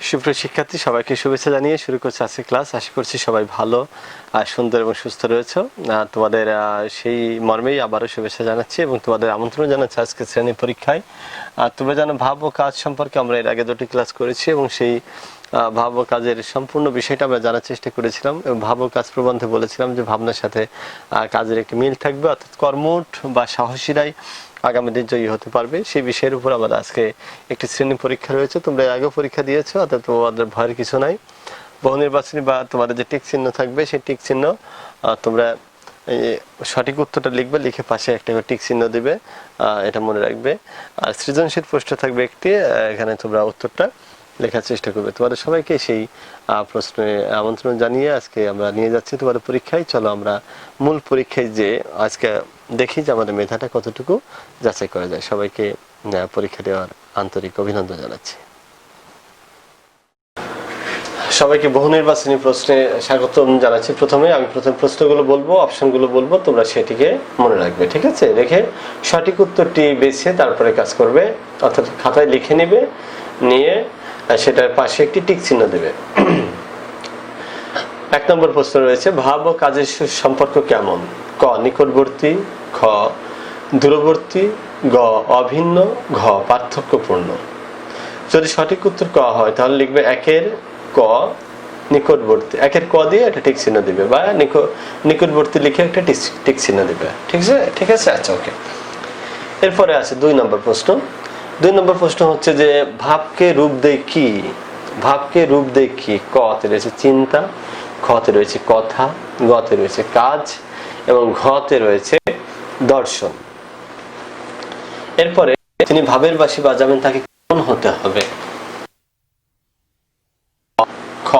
সুপ্রিয় শিক্ষার্থী, সবাইকে শুভেচ্ছা জানিয়ে শুরু করছি আজকে ক্লাস। আশা করছি সবাই ভালো আর সুন্দর এবং সুস্থ রয়েছে। তোমাদের সেই মর্মেই আবারও শুভেচ্ছা জানাচ্ছি এবং তোমাদের আমন্ত্রণ জানাচ্ছি আজকে শ্রেণী পরীক্ষায়। তোমরা জানো ভাব ও কাজ সম্পর্কে আমরা এর আগে 2টি ক্লাস করেছি এবং সেই ভাব ও কাজের সম্পূর্ণ বিষয়টা আমরা জানার চেষ্টা করেছিলাম এবং ভাব ও কাজ প্রবন্ধে বলেছিলাম যে ভাবনার সাথে কাজের একটি মিল থাকবে, অর্থাৎ কর্মঠ বা সাহসীরাই আগামী দিন জয়ী হতে পারবে। সেই বিষয়ের উপর আমাদের আজকে একটি শ্রেণী পরীক্ষা রয়েছে। তোমরা আগেও পরীক্ষা দিয়েছো, অর্থাৎ তোমাদের ভয়ের কিছু নাই। বহু নির্বাচনী বা তোমাদের যে টিক চিহ্ন থাকবে সেই টিক চিহ্ন তোমরা সঠিক উত্তরটা লিখবে, লিখে পাশে একটা টিক চিহ্ন দিবে, এটা মনে রাখবে। আর সৃজনশীল প্রশ্ন থাকবে একটি, এখানে তোমরা উত্তরটা লেখার চেষ্টা করবে। তোমাদের সবাইকে সেই প্রশ্নে আমন্ত্রণ জানিয়ে আজকে আমরা নিয়ে যাচ্ছি তোমাদের পরীক্ষায়। চলো আমরা মূল পরীক্ষায় যে আজকে দেখি যে আমাদের মেধাটা কতটুকু যাচাই করা যায়। সবাইকে পরীক্ষা দেওয়ার আন্তরিক অভিনন্দন জানাচ্ছি। সবাইকে বহু নির্বাচনী প্রশ্নে স্বাগতম জানাচ্ছি। প্রথমে আমি প্রশ্নগুলো বলবো, অপশনগুলো বলবো, তোমরা সেটিকে মনে রাখবে, ঠিক আছে? রেখে সঠিক উত্তরটি বেছে তারপরে কাজ করবে, অর্থাৎ খাতায় লিখে নেবে, নিয়ে সেটার পাশে একটি টিক চিহ্ন দেবে। 1 নম্বর প্রশ্ন রয়েছে, ভাব ও কাজের সম্পর্ক কেমন? ক নিকটবর্তী, খ দূরবর্তী, গ অভিন্ন, ঘ পার্থক্যপূর্ণ। যদি সঠিক উত্তর ক হয় তাহলে লিখবে 1-এর ক নিকটবর্তী, 1-এর ক দিয়ে একটা টিক চিহ্ন দিবে, বা নিকটবর্তী লিখে একটা টিক চিহ্ন দিবে, ঠিক আছে? ঠিক আছে, আচ্ছা, ওকে। এরপরে আছে 2 নম্বর প্রশ্ন। 2 নম্বর প্রশ্ন হচ্ছে যে ভাবকে রূপ দেয় কি? ভাবকে রূপ দেয় কি? ক তে রয়েছে চিন্তা, খ তে রয়েছে কথা, গ তে রয়েছে কাজ এবং ঘ তে রয়েছে দর্শন। এরপরে তিনি ভাবের বাঁশি বাজাবেন, তাকে কেমন হতে হবে? খ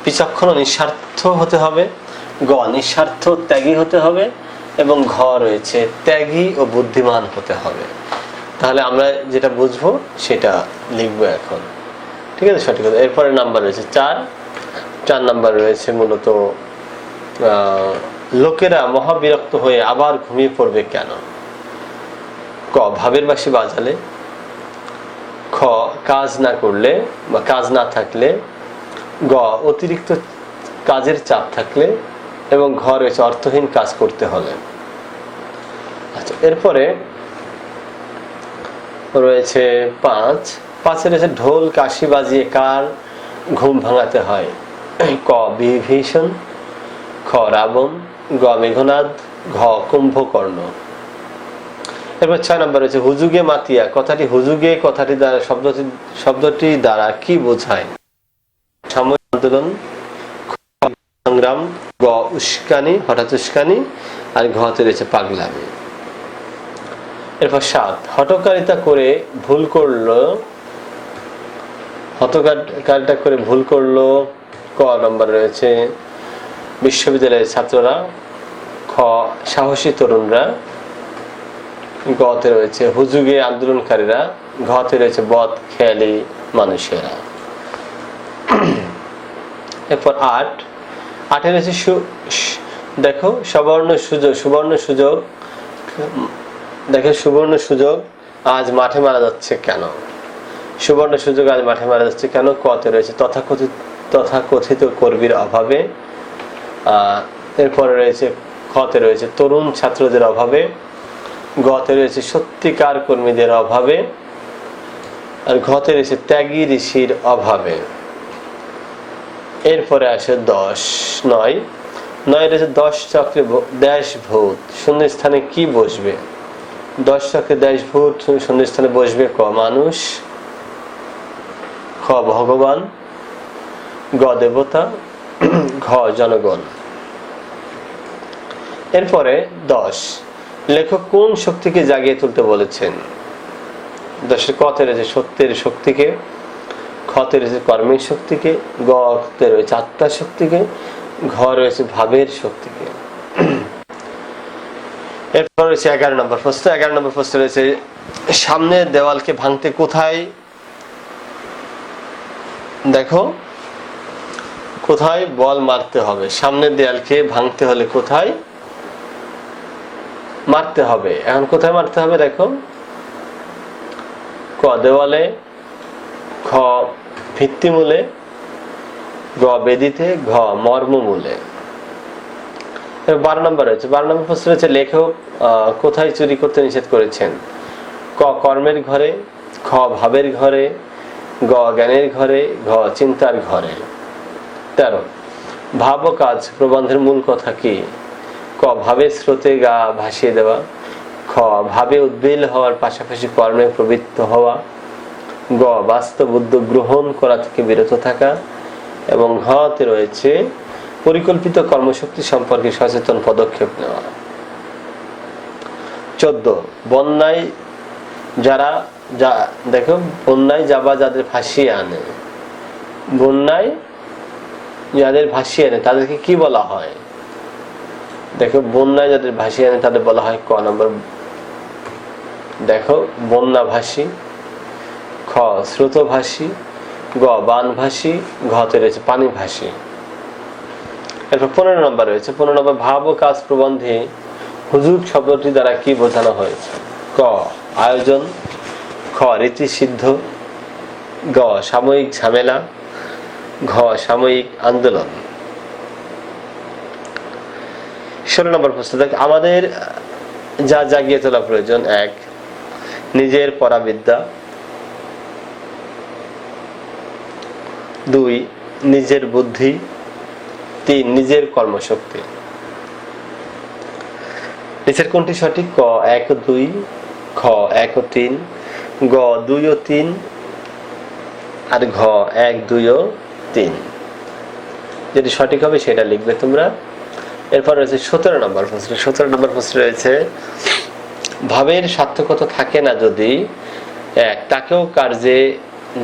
বিচক্ষণ ও নিঃস্বার্থ হতে হবে, গ নিঃস্বার্থ ত্যাগী হতে হবে এবং ঘ রয়েছে ত্যাগী ও বুদ্ধিমান হতে হবে। তাহলে আমরা যেটা বুঝবো সেটা লিখবো এখন, ঠিক আছে? সঠিক কথা। এরপরে নাম্বার রয়েছে 4 নাম্বার রয়েছে মূলত লোকেরা মহাবিরক্ত হয়ে আবার ঘুমিয়ে পড়বে কেন? ক ভাবের বাঁশি বাজালে, খ কাজ না করলে বা কাজ না থাকলে, গ অতিরিক্ত কাজের চাপ থাকলে এবং ঘ রয়েছে অর্থহীন কাজ করতে হলে। আচ্ছা, এরপরে রয়েছে 5 রয়েছে ঢোল কাশি বাজিয়ে কার ঘুম ভাঙাতে হয়? ক বিভীষণ, খ রাবণ, গ মেঘনাদ, ঘ কুম্ভকর্ণ। এরপর 6 নম্বর রয়েছে হুজুগে মাতিয়া। কথাটি হুজুগে কথাটি দ্বারা শব্দটি দ্বারা কি বোঝায়? সাময়িক আন্দোলন, সংগ্রাম, গ উস্কানি, হঠাৎ উস্কানি, আর ঘ তে রয়েছে পাগলামি। এরপর 7 হঠকারিতা করে ভুল করলো, হঠকারিতা করে ভুল করলো। ক নম্বর রয়েছে বিশ্ববিদ্যালয়ের ছাত্ররা, খ সাহসী তরুণরা, গ তে রয়েছে হুজুগে আন্দোলনকারীরা, ঘ তে রয়েছে বদ খেয়ালি মানুষেরা। এরপর 8 রয়েছে দেখো সুবর্ণ সুযোগ। দেখো সুবর্ণ সুযোগ আজ মাঠে মারা যাচ্ছে কেন? সুবর্ণ সুযোগ আজ মাঠে মারা যাচ্ছে কেন? ক তে রয়েছে তথাকথিত কর্মীর অভাবে। এরপরে রয়েছে খ তে রয়েছে তরুণ ছাত্রদের অভাবে, গ তে রয়েছে সত্যিকার কর্মীদের অভাবে, আর ঘ তে রয়েছে ত্যাগী ঋষির অভাবে। এরপরে আসে 9 রয়েছে 10 চক্রে দেশভূত শূন্যস্থানে কি বসবে? 10 চক্রে দেশভূত শূন্যস্থানে বসবে ক মানুষ, খ ভগবান, গ দেবতা, ঘ জনগণ। এরপরে 10 লেখক কোন শক্তিকে জাগিয়ে তুলতে বলেছেন? 10 ক তে রয়েছে সত্যের শক্তিকে, খ তে রয়েছে কর্মের শক্তিকে, গ তে রয়েছে আত্মার শক্তিকে, ঘ রয়েছে ভাবের শক্তিকে। এরপর রয়েছে 11 নম্বর প্রশ্ন। 11 নম্বর প্রশ্ন রয়েছে সামনের দেওয়ালকে ভাঙতে কোথায়, দেখো কোথায় বল মারতে হবে? সামনের দেয়ালকে ভাঙতে হলে কোথায় মারতে হবে? এখন কোথায় মারতে হবে? দেখো ক দেওয়ালে, খ খ ভিত্তিমূলে, গ বেদিতে, ঘ মর্মমূলে। 12 নম্বর রয়েছে, 12 নম্বর প্রশ্ন রয়েছে লেখক কোথায় চুরি করতে নিষেধ করেছেন? ক কর্মের ঘরে, খ ভাবের ঘরে, গ জ্ঞানের ঘরে, ঘ চিন্তার ঘরে। 13 ভাব ও কাজ প্রবন্ধের মূল কথা কি? ক ভাবের স্রোতে গা ভাসিয়ে দেওয়া, খ ভাবে উদ্বেল হওয়ার পাশাপাশি কর্মে প্রবৃত্ত হওয়া, গ বাস্তব উদ্যোগ গ্রহণ করা থেকে বিরত থাকা, এবং ঘতে রয়েছে পরিকল্পিত কর্মশক্তি সম্পর্কে সচেতন পদক্ষেপ নেওয়া। 14 বন্যায় দেখো বন্যায় যাবা যাদের ভাসিয়ে আনে, বন্যায় যাদের ভাসিয়ে আনে তাদেরকে কি বলা হয়? দেখো বন্যায় যাদের ভাসিয়ে আনে তাদের বলা হয় ক নম্বর, দেখো বন্যাভাসী, খ স্রোতভাসী, গ বানভাসী, ঘতে রয়েছে পানিভাসী। এরপর 15 নম্বর রয়েছে, 15 নম্বর ভাব ও কাজ প্রবন্ধে হুজুগ শব্দটি দ্বারা কি বোঝানো হয়েছে? ক আয়োজন, খ রীতিসিদ্ধ, গ সাময়িক ঝামেলা, ঘ সাময়িক আন্দোলন। 16 নম্বর প্রশ্ন, দেখ আমাদের যা জাগিয়ে তোলা প্রয়োজন: 1 নিজের পরাবিদ্যা, 2 নিজের বুদ্ধি, 3 নিজের কর্মশক্তি। নিচের কোনটি সঠিক? ক 1 ও 2, খ 1 ও 3, গ 2 ও 3, আর ঘ 1, 2 ও 3। যেটি সঠিক হবে সেটা লিখবে তোমরা। এরপর রয়েছে 17 নম্বর প্রশ্ন। 17 নম্বর প্রশ্ন রয়েছে ভাবের সার্থকতা থাকে না যদি 1 তাকেও কার্যে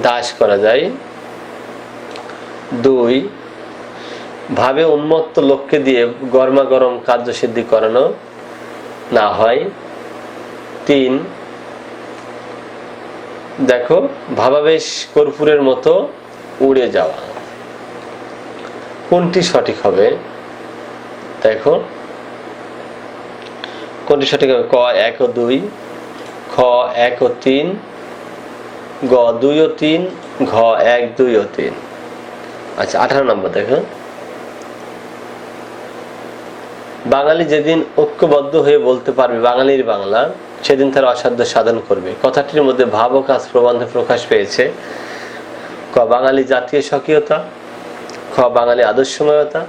দাস করা যায়, 2 ভাবে উন্মত্ত লোককে দিয়ে গরমা গরম কার্যসিদ্ধি করানো না হয়, 3 দেখো ভাবাবেশ কর্পূরের মতো উড়ে যাওয়া। কোনটি সঠিক হবে? দেখো কোনটি সঠিক হবে? ক 1 ও 2, খ 1 ও 3, গ 2 ও 3, ঘ 1, 2 ও 3। আচ্ছা 18 নম্বর দেখো, বাঙালি যেদিন ঐক্যবদ্ধ হয়ে বলতে পারবে বাঙালির বাংলা, সেদিন তার অসাধ্য সাধন করবে। কথাটির মধ্যে ভাব ও কাজ প্রবন্ধে প্রকাশ পেয়েছে: ক বাঙালি জাতীয় স্বকীয়তা, খ বাঙালি আদর্শময়তা,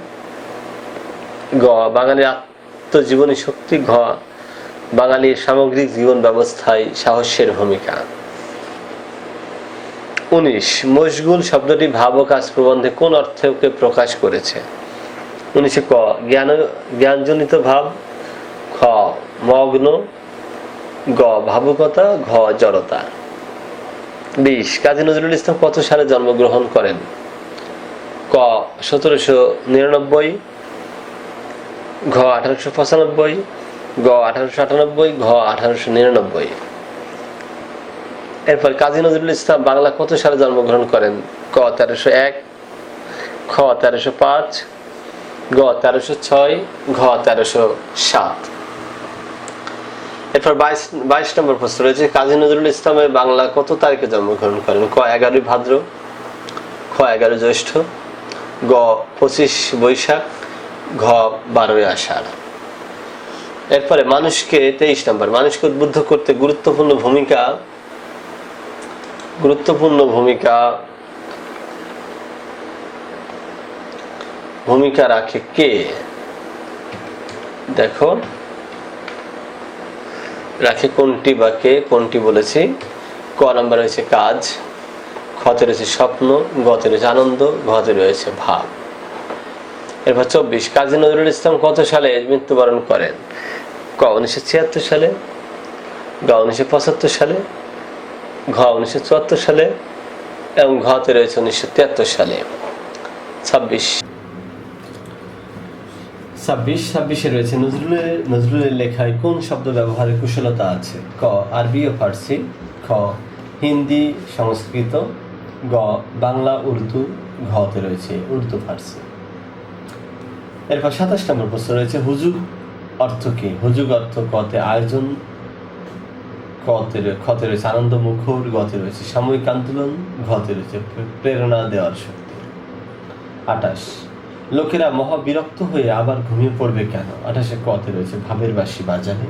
গ বাঙালির আত্মজীবনী শক্তি, ঘ বাঙালির সামগ্রিক জীবন ব্যবস্থায় সাহসের ভূমিকা। 19 মশগুল শব্দটি ভাব ও কাজ প্রবন্ধে কোন অর্থকে প্রকাশ করেছে? 19 ক জ্ঞানজনিত ভাব, খ মগ্ন, গ ভাবুকতা, ঘ জড়তা। 20 কাজী নজরুল ইসলাম কত সালে জন্মগ্রহণ করেন? ক 1799, ঘ 1895, গ 1898, ঘ 1899। এরপর কাজী নজরুল ইসলাম বাংলা কত সালে জন্মগ্রহণ করেন? ক 1301, খ 1305, গ 1306, ঘ 1307। এরপর 22 নম্বর প্রশ্ন রয়েছে কাজী নজরুল ইসলামের বাংলা কত তারিখে জন্মগ্রহণ করেন? ক 11 ভাদ্র, খ 11 জ্যৈষ্ঠ, গ 25 বৈশাখ, ঘ 12 আষাঢ়। এরপরে মানুষকে 23 নম্বর মানুষকে উদ্বুদ্ধ করতে গুরুত্বপূর্ণ ভূমিকা রাখে কে? দেখো রাখে কোনটি বা কে, কোনটি বলেছি। ক নাম্বার রয়েছে কাজ, খতে রয়েছে স্বপ্ন, গতে রয়েছে আনন্দ, ঘতে রয়েছে ভাব। এরপর 24 কাজী নজরুল ইসলাম কত সালে মৃত্যুবরণ করেন? ক 1976 সালে, গ 1975 সালে, ঘ 1974 সালে, এবং ঘতে রয়েছে 1973 সালে। 26 রয়েছে নজরুলের লেখায় কোন শব্দ ব্যবহারের কুশলতা আছে? ক আরবি ও ফার্সি, খ হিন্দি সংস্কৃত, গ বাংলা উর্দু, ঘতে রয়েছে উর্দু ফার্সি। এরপর 27 নম্বর প্রশ্ন রয়েছে হুজুগ অর্থ কি? হুজুগ অর্থ কতে আয়োজন, খ খতে রয়েছে আনন্দ মুখর, গতে রয়েছে সাময়িক আন্দোলন, ঘতে রয়েছে প্রেরণা দেওয়ার শক্তি। 28 লোকেরা মহাবিরক্ত হয়ে আবার ঘুমিয়ে পড়বে কেন? 28 কতে রয়েছে ভাবের বাঁশি বাজালে,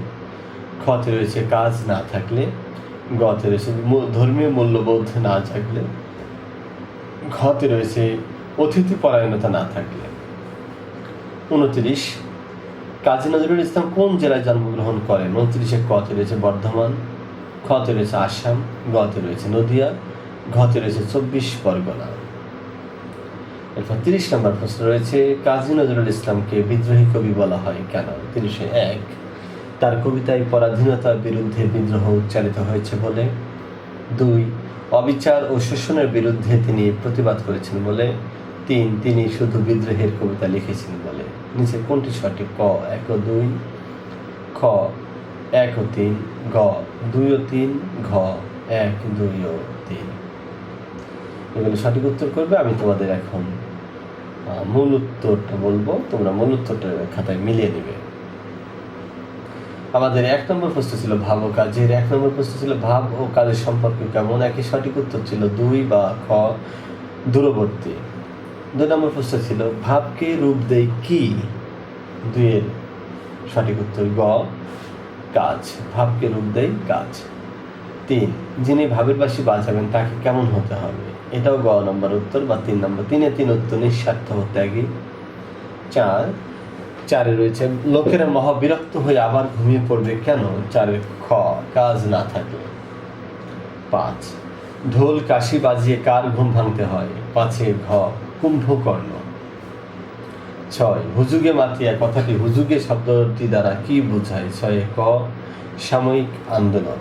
খতে রয়েছে কাজ না থাকলে, গতে রয়েছে ধর্মীয় মূল্যবোধ না জাগলে, ঘতে রয়েছে অতিথি পরায়ণতা না থাকলে। 29 কাজী নজরুল ইসলাম কোন জেলায় জন্মগ্রহণ করেন? 29 কতে রয়েছে বর্ধমান, খতে রয়েছে আসাম, গতে রয়েছে নদিয়া, ঘতে রয়েছে 24 পরগনা। এরপর 30 নম্বর প্রশ্ন রয়েছে কাজী নজরুল ইসলামকে বিদ্রোহী কবি বলা হয় কেন? 31 তার কবিতায় পরাধীনতার বিরুদ্ধে বিদ্রোহ উচ্চারিত হয়েছে বলে। 2 অবিচার ও শোষণের বিরুদ্ধে তিনি প্রতিবাদ করেছেন বলে। 3 তিনি শুধু বিদ্রোহের কবিতা লিখেছেন বলে। নিচে কোনটি সঠিক? ক 1 ও 2, খ 1 ও 3, গ 2 ও 3, ঘ 1, 2 ও 3। এগুলো সঠিক উত্তর করবে। আমি তোমাদের এখন মূল উত্তরটা বলবো, তোমরা মূল উত্তরটা খাতায় মিলিয়ে নেবে। আমাদের 1 নম্বর প্রশ্ন ছিল ভাব ও কাজের। 1 নম্বর প্রশ্ন ছিল ভাব ও কাজের সম্পর্ক কেমন? একই সঠিক উত্তর ছিল 2 বা খ দূরবর্তী। 2 নম্বর প্রশ্ন ছিল ভাবকে রূপ দেয় কি? 2 এর সঠিক উত্তর গ কাজ। ভাবকে রূপ দেয় কাজ। 3 যিনি ভাবের বাঁশি বাজাবেন তাকে কেমন হতে হবে? এটাও গ নম্বর উত্তর বা 3 নম্বর। 3 3 উত্তর নিঃস্বার্থ ও ত্যাগী। 4 রয়েছে লোকেরা মহাবিরক্ত হয়ে আবার ঘুমিয়ে পড়বে কেন? 4 খ কাজ না থাকলে। 5 ঢোল কাশি বাজিয়ে কার ঘুম ভাঙতে হয়? 5 ঘ কুম্ভকর্ণ। 6 হুজুগে মাতিয়া কথাটি হুজুগে শব্দটি দ্বারা কি বোঝায়? 6 ক সাময়িক আন্দোলন।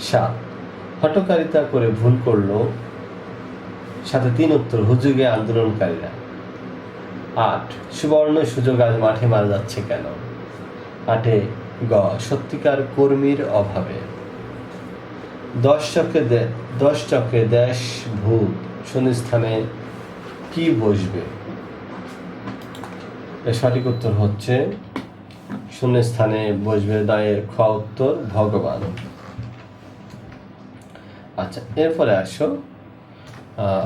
7 হঠকারিতা করে ভুল করলো, সাথে 3 উত্তর হুজুগে আন্দোলনকারীরা। 8 সুবর্ণ সুযোগ আজ মাঠে মারা যাচ্ছে কেন? 8 গ সত্যিকার কর্মীর অভাবে। 10 চক্রে দেশ ভূত শূন্যস্থানে কি বসবে? এর সঠিক উত্তর হচ্ছে শূন্যস্থানে বসবে দায়ের খ উত্তর ভগবান। আচ্ছা, এরপরে আসো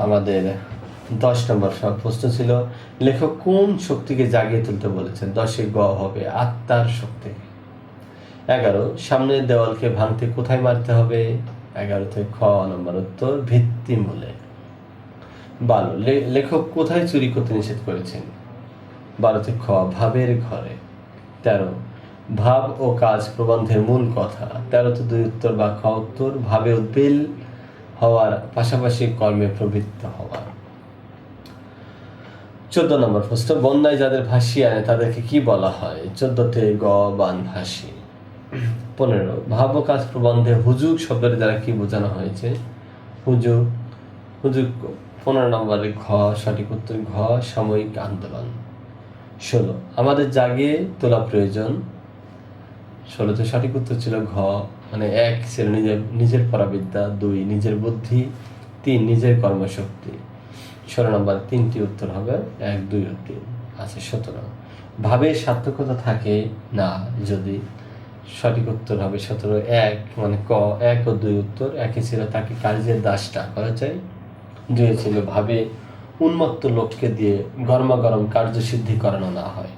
আমাদের 10 নম্বর প্রশ্ন ছিল লেখক কোন শক্তিকে জাগিয়ে তুলতে বলেছেন? 10 গ হবে আত্মার শক্তি। 11 সামনের দেওয়ালকে ভাঙতে কোথায় মারতে হবে? 11 খ নম্বর উত্তর ভিত্তিমূলে। 12 লেখক কোথায় চুরি করতে নিষেধ করেছেন? 12 খ ভাবের ঘরে। 13 ভাব ও কাজ প্রবন্ধের মূল কথা। 13 2 উত্তর বা খ উত্তর ভাবে উদ্বেল হওয়ার পাশাপাশি কর্মে প্রবৃত্ত হওয়া। 14 নম্বর প্রশ্ন বন্যায় যাদের ভাসিয়ে আনে তাদেরকে কি বলা হয়? 14 গ বানভাসী। 15 ভাব ও কাজ প্রবন্ধে হুজুগ শব্দের দ্বারা কি বোঝানো হয়েছে? হুজুগ 15 নম্বরে ঘ সঠিক উত্তর ঘ সাময়িক আন্দোলন। 16 আমাদের জাগিয়ে তোলা প্রয়োজন। 16 সঠিক উত্তর ছিল ঘ, মানে 1 ছিল নিজের পরাবিদ্যা, 2 নিজের বুদ্ধি, 3 নিজের কর্মশক্তি। 16 নম্বর 3টি উত্তর হবে 1 2 ও 3। আচ্ছা 17 ভাবে সার্থকতা থাকে না যদি? সঠিক উত্তর হবে 17 1 মানে ক 1 ও 2 উত্তর। 1 ছিল তাকে কার্যের দাসটা করা যায়। 2 ছিল ভাবে উন্মত্ত লোককে দিয়ে গরমাগরম কার্যসিদ্ধি করানো না হয়।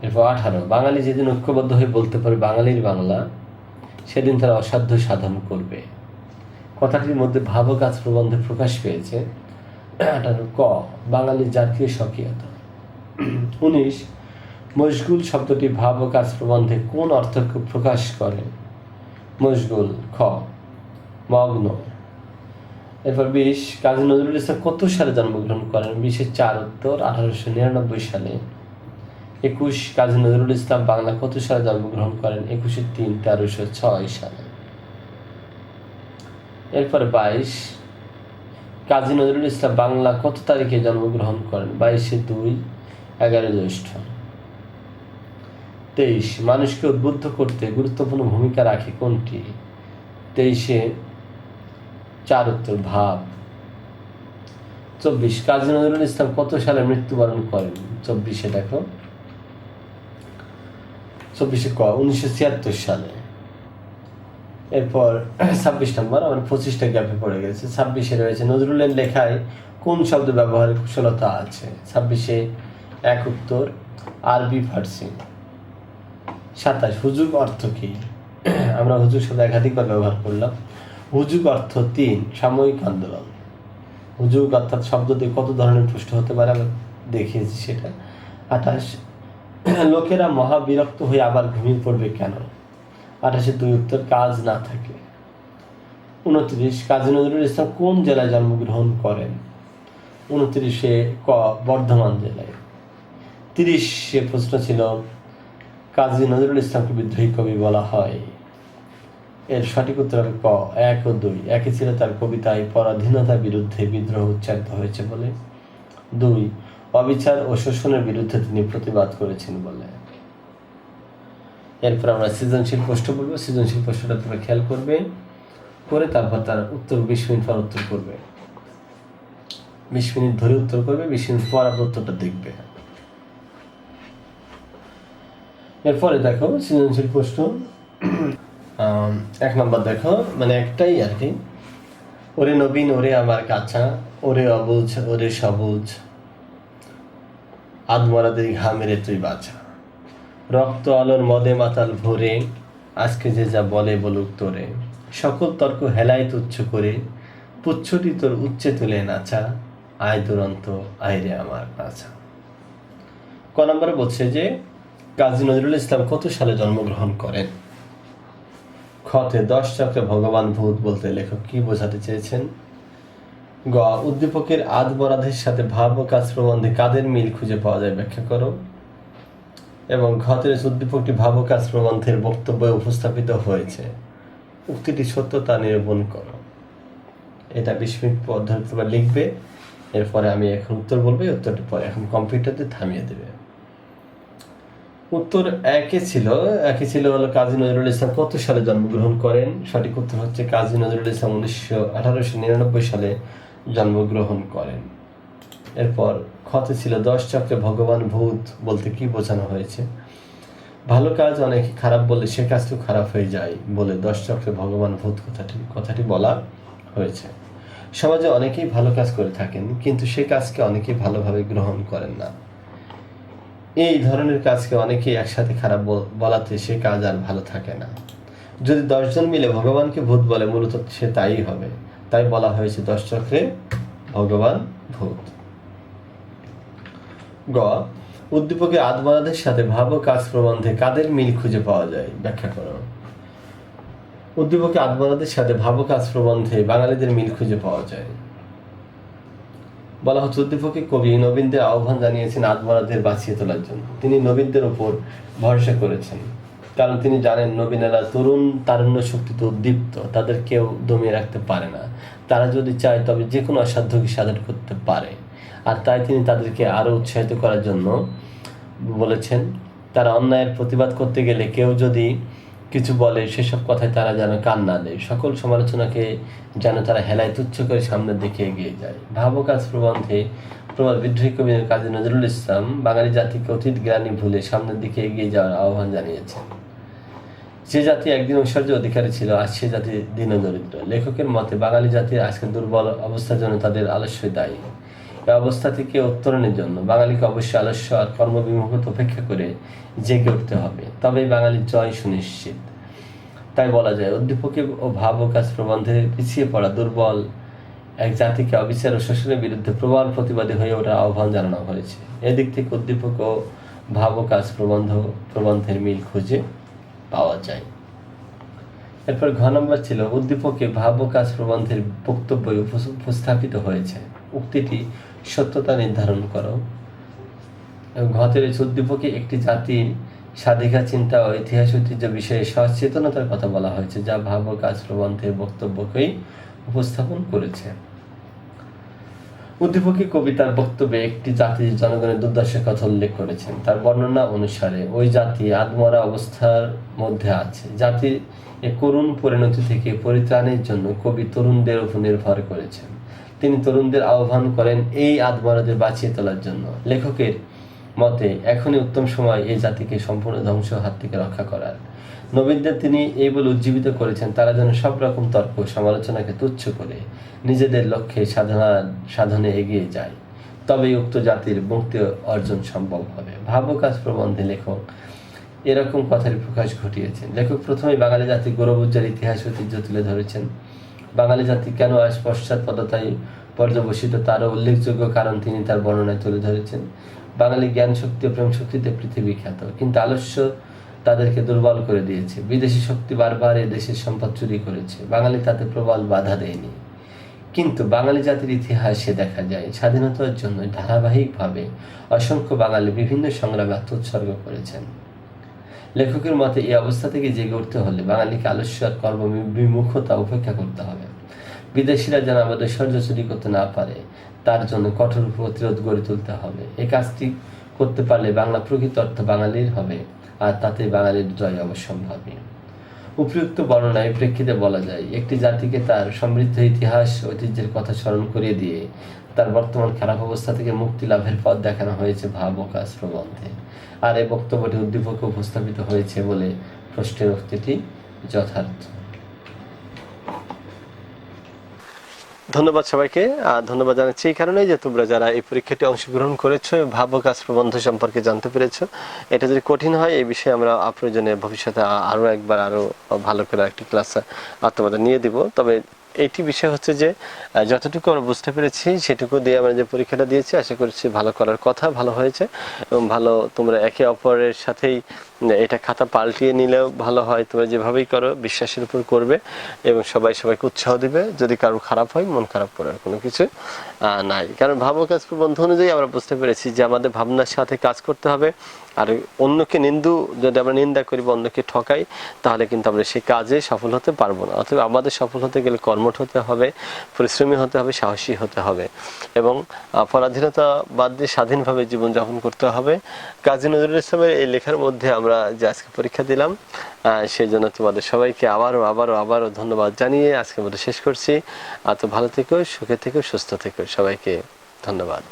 এরপর 18 বাঙালি যেদিন ঐক্যবদ্ধ হয়ে বলতে পারে বাঙালির বাংলা সেদিন তারা অসাধ্য সাধন করবে। কথাটির মধ্যে ভাব ও কাজ প্রবন্ধে প্রকাশ পেয়েছে। 18 ক বাঙালির জাতীয় স্বকীয়তা। 19 মশগুল শব্দটি ভাব ও কাজ প্রবন্ধে কোন অর্থকে প্রকাশ করে? মশগুল খ মগ্ন। এরপর 20 কাজী নজরুল ইসলাম কত সালে জন্মগ্রহণ করেন? 20 4 উত্তর 1899 সালে। 21 কাজী নজরুল ইসলাম বাংলা কত সালে জন্মগ্রহণ করেন? 21 3 1306 সালে। এরপরে 22 কাজী নজরুল ইসলাম বাংলা কত তারিখে জন্মগ্রহণ করেন? 22 2 11 জ্যৈষ্ঠ। 23 মানুষকে উদ্বুদ্ধ করতে গুরুত্বপূর্ণ ভূমিকা রাখে কোনটি? 23 4 উত্তর ভাব। 24 কাজী নজরুল ইসলাম কত সালে মৃত্যুবরণ করেন? 24 দেখো 24 ক 1976 সালে। এরপর 26 নম্বর, আমার 25টা গ্যাপে পড়ে গেছে। 26-এ রয়েছে নজরুলের লেখায় কোন শব্দ ব্যবহারের কুশলতা আছে? 26-এ এক উত্তর, আরবি ফার্সি। 27 হুজুগ অর্থ কি? আমরা হুজুগ শব্দ একাধিকবার ব্যবহার করলাম। হুজুগ অর্থ 3 সাময়িক আন্দোলন। হুজুগ অর্থাৎ শব্দ দিয়ে কত ধরনের প্রশ্ন হতে পারে আমরা দেখিয়েছি সেটা। 28 লোকেরা মহা বিরক্ত হয়ে আবার ঘুমিয়ে পড়বে কেন? 28-এর 2 উত্তর, কাজ না থাকে। 29 কাজী নজরুল ইসলাম কোন জেলায় জন্মগ্রহণ করেন? 29-এ ক বর্ধমান জেলায়। 30-এ প্রশ্ন ছিল কাজী নজরুল ইসলামকে বিদ্রোহী কবি বলা হয়। এর সঠিক উত্তর হবে ক 1 ও 2। একই ছিল তার কবিতায় পরাধীনতার বিরুদ্ধে বিদ্রোহ উচ্চারিত হয়েছে বলে। 2 অবিচার ও শোষণের বিরুদ্ধে তিনি প্রতিবাদ করেছেন বলে। এরপর আমরা সৃজনশীল প্রশ্ন বলবো। সৃজনশীল প্রশ্নটা তোমরা খেয়াল করবে, করে তারপর তার উত্তর 20 মিনিট পর উত্তর করবে। 20 মিনিট ধরে উত্তর করবে, 20 মিনিট পর আবার উত্তরটা দেখবে। এরপরে দেখো সৃজনশীল প্রশ্ন 1 নম্বর দেখো, মানে একটাই আর কি। ওরে নবীন ওরে আমার কাছা, ওরে অবুঝ ওরে সবুজ, আদমরাদের ঘামেরে তুই বাছা, রক্ত আলোর মদে মাতাল ভরে, আজকে যে যা বলে বলুক তোরে, সকল তর্ক হেলায় তুচ্ছ করে, পুচ্ছটি তোর উচ্চে তুলে নাচা, আয় দুরন্ত আয়রে আমার নাচা। ক নম্বরে বলছে যে কাজী নজরুল ইসলাম কত সালে জন্মগ্রহণ করেন? খতে 10 চক্রে ভগবান ভূত বলতে লেখক কি বোঝাতে চেয়েছেন? গ উদ্দীপকের আদ বরাধের সাথে ভাব ও কাজ প্রবন্ধে কাদের মিল খুঁজে পাওয়া যায় ব্যাখ্যা করো। এবং ঘতের উদ্দীপকটি ভাব ও কাজ প্রবন্ধের বক্তব্যে উপস্থাপিত হয়েছে, উক্তিটি সত্যতা নিরূপণ করো। এটা 20 মিনিট পর ধরে তোমরা লিখবে। এরপরে আমি এখন উত্তর বলবো, উত্তরটা পরে এখন কম্পিউটারতে থামিয়ে দেবে। উত্তর একই ছিল হলো কাজী নজরুল ইসলাম কত সালে জন্মগ্রহণ করেন? সঠিক উত্তর হচ্ছে কাজী নজরুল ইসলাম 1899 সালে জন্মগ্রহণ করেন। এরপর খতে ছিল 10 চক্রে ভগবান ভূত বলতে কি বোঝানো হয়েছে? ভালো কাজ অনেকে খারাপ বলে সে কাজটিও খারাপ হয়ে যায় বলে 10 চক্রে ভগবান ভূত কথাটি বলা হয়েছে। সমাজে অনেকেই ভালো কাজ করে থাকেন, কিন্তু সে কাজকে অনেকেই ভালোভাবে গ্রহণ করেন না। এই ধরনের কাজকে অনেকেই একসাথে খারাপ বলাতে সে কাজ আর ভালো থাকে না। যদি 10 জন মিলে ভগবানকে ভূত বলে মূলত সে তাই হবে, তাই বলা হয়েছে 10 চক্রে ভগবান ভূত। গ উদ্দীপকের আদমরাদের সাথে ভাব ও কাজ প্রবন্ধে কাদের মিল খুঁজে পাওয়া যায় ব্যাখ্যা করো। উদ্দীপকের আদমরাদের সাথে ভাব ও কাজ প্রবন্ধে বাঙালিদের মিল খুঁজে পাওয়া যায়। বলা হচ্ছে উদ্দীপকে কবি নবীনদের আহ্বান জানিয়েছেন আদমরাদের বাঁচিয়ে তোলার জন্য। তিনি নবীনদের উপর ভরসা করেছেন, কারণ তিনি জানেন নবীনেরা তরুণ তারুণ্য শক্তিতে উদ্দীপ্ত, তাদের কেউ দমিয়ে রাখতে পারে না। তারা যদি চায় তবে যে কোনো অসাধ্যকে সাধন করতে পারে। আর তাই তিনি তাদেরকে আরো উৎসাহিত করার জন্য বলেছেন, তারা অন্যায়ের প্রতিবাদ করতে গেলে কেউ যদি কিছু বলে সেসব কথায় তারা যেন কান না দেয়, সকল সমালোচনাকে যেন তারা হেলায় তুচ্ছ করে সামনের দিকে এগিয়ে যায়। ভাব ও কাজ প্রবন্ধে প্রবাদ বিদ্রোহী কবি কাজী নজরুল ইসলাম বাঙালি জাতিকে অতীত গ্লানি ভুলে সামনের দিকে এগিয়ে যাওয়ার আহ্বান জানিয়েছেন। যে জাতি একদিন ঐশ্বর্য অধিকারী ছিল, আজ সে জাতি দীনদরিদ্র। লেখকের মতে বাঙালি জাতির আজকের দুর্বল অবস্থার জন্য তাদের আলস্যই দায়ী। এই অবস্থা থেকে উত্তরণের জন্য বাঙালিকে অবশ্যই আলস্য আর কর্মবিমুখতা উপেক্ষা করে জেগে উঠতে হবে, তবেই বাঙালির জয় সুনিশ্চিত। তাই বলা যায় উদ্দীপকে ও ভাব ও কাজ প্রবন্ধে পিছিয়ে পড়া দুর্বল এক জাতিকে অবিচার ও শোষণের বিরুদ্ধে প্রবল প্রতিবাদী হয়ে ওঠার আহ্বান জানানো হয়েছে। এদিক থেকে উদ্দীপক ও ভাব ও কাজ প্রবন্ধের মিল খুঁজে পাওয়া যায়। এরপর ঘ নম্বর ছিল উদ্দীপকে ভাব ও কাজ প্রবন্ধের বক্তব্য উপস্থাপিত হয়েছে, উক্তিটি সত্যতা নির্ধারণ করো। ঘতের উদ্দীপকে একটি জাতির স্বাধিকার চিন্তা ও ইতিহাস ঐতিহ্য বিষয়ে সচেতনতার কথা বলা হয়েছে, যা ভাব ও কাজ প্রবন্ধের বক্তব্যকেই উপস্থাপন করেছে। উদ্দীপকে কবিতার বক্তব্যে একটি জাতির জনগণের দুর্দশার কথা উল্লেখ করেছেন। তার বর্ণনা অনুসারে ওই জাতি আদমরা অবস্থার মধ্যে আছে। জাতির এ করুণ পরিণতি থেকে পরিত্রাণের জন্য কবি তরুণদের উপর নির্ভর করেছেন। তিনি তরুণদের আহ্বান করেন এই আদমরাদের বাঁচিয়ে তোলার জন্য। লেখকের মতে এখনই উত্তম সময় এই জাতিকে সম্পূর্ণ ধ্বংস হাত থেকে রক্ষা করার। নবীনদের তিনি এই বলে উজ্জীবিত করেছেন, তারা যেন সব রকম তর্ক সমালোচনাকে তুচ্ছ করে নিজেদের লক্ষ্যে সাধনে এগিয়ে যায়, তবেই উক্ত জাতির মুক্তি অর্জন সম্ভব হবে। ভাবক আজ প্রবন্ধে লেখক এরকম কথার প্রকাশ ঘটিয়েছেন। লেখক প্রথমে বাঙালি জাতির গৌরবোজ্জ্বল ইতিহাস ঐতিহ্য তুলে ধরেছেন। বাঙালি জাতি কেন আজ পশ্চাৎপদতায় পর্যবসিত তারও উল্লেখযোগ্য কারণ তিনি তার বর্ণনায় তুলে ধরেছেন। বাঙালি জ্ঞান শক্তি ও প্রেম শক্তিতে পৃথিবী খ্যাত, কিন্তু আলস্য তাদেরকে দুর্বল করে দিয়েছে। বিদেশি শক্তি বারবার এ দেশের সম্পদ চুরি করেছে, বাঙালি তাতে প্রবল বাধা দেয়নি। কিন্তু বাঙালি জাতির ইতিহাসে দেখা যায় স্বাধীনতার জন্য ধারাবাহিকভাবে অসংখ্য বাঙালি বিভিন্ন সংগ্রামে আত্মোৎসর্গ করেছেন। লেখকের মতে এই অবস্থা থেকে জেগে উঠতে হলে বাঙালিকে আলস্য আর কর্মবিমুখতা উপেক্ষা করতে হবে। বিদেশিরা যেন আমাদের ঐশ্বর্য চুরি করতে না পারে তার জন্য কঠোর প্রতিরোধ গড়ে তুলতে হবে। এই কাজটি করতে পারলে বাংলা প্রকৃত অর্থ বাঙালির হবে, আর তাতে বাঙালির জয় অবশ্যম্ভাবী। উপযুক্ত বর্ণনায় প্রেক্ষিতে বলা যায়, একটি জাতিকে তার সমৃদ্ধ ইতিহাস ঐতিহ্যের কথা স্মরণ করিয়ে দিয়ে তার বর্তমান খারাপ অবস্থা থেকে মুক্তি লাভের পথ দেখানো হয়েছে ভাবক আজ প্রবন্ধে। আর এই বক্তব্যটি উদ্দীপক উপস্থাপিত হয়েছে বলে প্রশ্নের উক্তিটি যথার্থ। ধন্যবাদ সবাইকে। ধন্যবাদ জানাচ্ছি এই কারণে যে তোমরা যারা এই পরীক্ষাটি অংশগ্রহণ করেছো, ভাবক আজ প্রবন্ধ সম্পর্কে জানতে পেরেছো। এটা যদি কঠিন হয় এই বিষয়ে আমরা প্রয়োজনে ভবিষ্যতে আরো একবার আরো ভালো করে একটি ক্লাস তোমাদের নিয়ে দিব। তবে এইটি বিষয় হচ্ছে যে যতটুকু আমরা বুঝতে পেরেছি সেটুকু দিয়ে আমরা যে পরীক্ষাটা দিয়েছি আশা করছি ভালো করার কথা, ভালো হয়েছে এবং ভালো তোমরা একে অপরের সাথেই এটা খাতা পাল্টিয়ে নিলেও ভালো হয়। তোমরা যেভাবেই করো বিশ্বাসের উপর করবে এবং সবাইকে উৎসাহ দিবে। যদি কারো খারাপ হয় মন খারাপ করার কোনো কিছু নাই, কারণ ভাবক আজ প্রবন্ধ অনুযায়ী আমরা বুঝতে পেরেছি যে আমাদের ভাবনার সাথে কাজ করতে হবে। আর অন্যকে যদি আমরা নিন্দা করি বা অন্যকে ঠকাই তাহলে কিন্তু আমরা সেই কাজে সফল হতে পারবো না। অথবা আমাদের সফল হতে গেলে কর্মঠ হতে হবে, পরিশ্রমী হতে হবে, সাহসী হতে হবে এবং পরাধীনতা বাদ দিয়ে স্বাধীনভাবে জীবনযাপন করতে হবে। কাজী নজরুল ইসলামের এই লেখার মধ্যে আমরা যে আজকে পরীক্ষা দিলাম সেই জন্য তোমাদের সবাইকে আবারও ধন্যবাদ জানিয়ে আজকে মতো শেষ করছি। তো ভালো থেকো, সুখে থেকো, সুস্থ থেকো, সবাইকে ধন্যবাদ।